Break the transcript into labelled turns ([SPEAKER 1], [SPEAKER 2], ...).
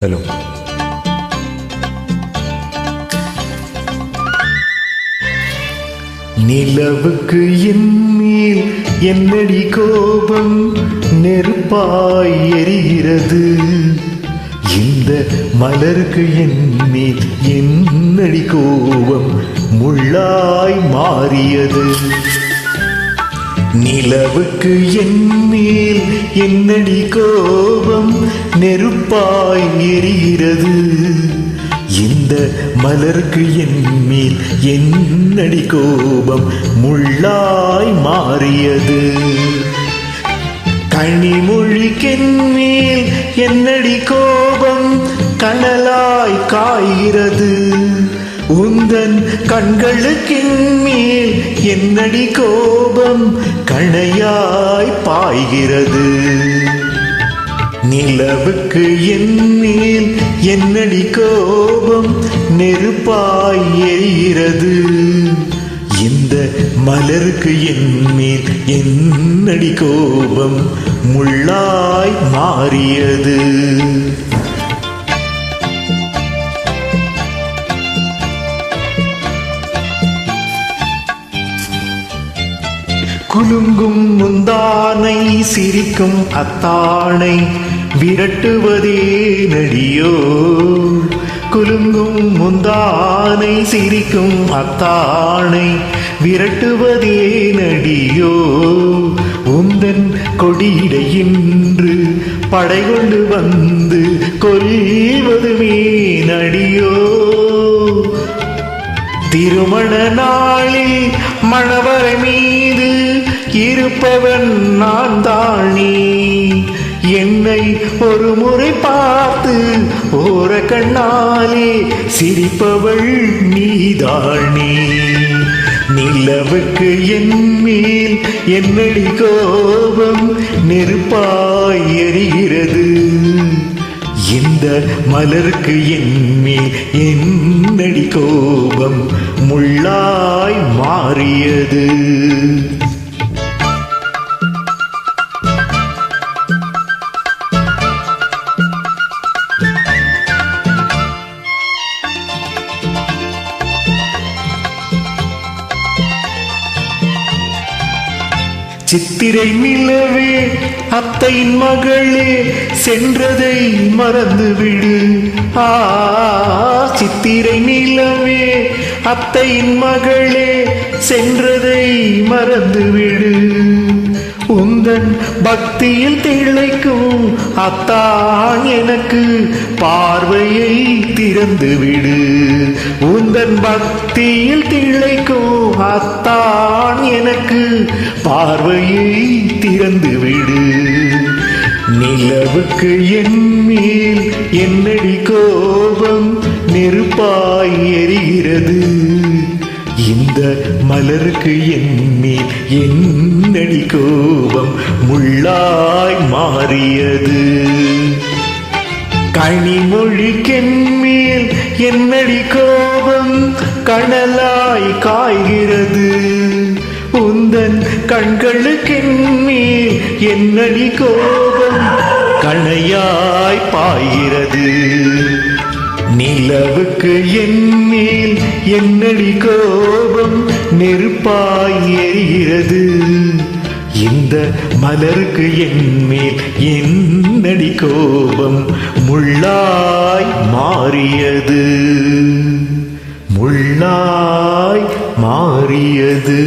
[SPEAKER 1] Hello.
[SPEAKER 2] நிலவுக்கு என் மேல் என்னடி கோபம் நெருப்பாய் எரிகிறது, இந்த மலருக்கு என் மேல் என்னடி கோபம் முள்ளாய் மாறியது. நிலவுக்கு என் மேல் என்னடி கோபம் நெருப்பாய் எரிகிறது, இந்த மலருக்கு என் மேல் என்னடி கோபம் முள்ளாய் மாறியது. கனிமொழிக்கென் மேல் என்னடி கோபம் கனலாய் காய்கிறது, உந்தன் கண்களுக்கென் மேல் என்னடி கோபம் கணையாய் பாய்கிறது. நிலவுக்கு என் மேல் என்னடி கோபம் நெருப்பாய் எரிகிறது, இந்த மலருக்கு என் மேல் என்னடி கோபம் முள்ளாய் மாறியது. குலுங்கும் முந்தானை சிரிக்கும் அத்தானை விரட்டுவதே நடியோ, குலுங்கும் முந்தானை சிரிக்கும் அத்தானை விரட்டுவதே நடியோ, உந்தன் கொடியிடை இன்று படை கொண்டு வந்து கொல்வதுமே நடியோ. திருமண நாளில் மணவரை மீது இருப்பவன் நான் தானே, என்னை ஒரு முறை பார்த்து ஓர கண்ணாலே சிரிப்பவள் நீதானே. நிலவுக்கு என் மேல் என்னடி கோபம் நெருப்பாய் எரிகிறது, இந்த மலருக்கு என் மேல் என்னடி கோபம் முள்ளாய் மாறியது. சித்திரை நிலவே அத்தையின் மகளே சென்றதை மறந்துவிடு, சித்திரை நிலவே அத்தையின் மகளே சென்றதை மறந்துவிடு, உந்தன் பக்தியில் திளைக்கும் அத்தான் எனக்கு பார்வையை திறந்துவிடு, உந்தன் பக்தியில் திளைக்கும் அத்தான் எனக்கு பார்வையை திறந்துவிடு. நிலவுக்கு என் மேல் என்னடி கோபம் நெருப்பாய் எரிகிறது, இந்த மலருக்கு என் மேல் என்னடி கோபம் முள்ளாய் மாறியது. கனிமொழிக்கென் மேல் என்னடி கோபம் கனலாய் காய்கிறது, உந்தன் கண்களுக்கென் மேல் என்னடி கோபம் கணையாய் பாய்கிறது. நிலவுக்கு என் மேல் என்னடி கோபம் நெருப்பாய் எரிகிறது, இந்த மலருக்கு என் மேல் என்னடி கோபம் முள்ளாய் மாறியது, முள்ளாய் மாறியது.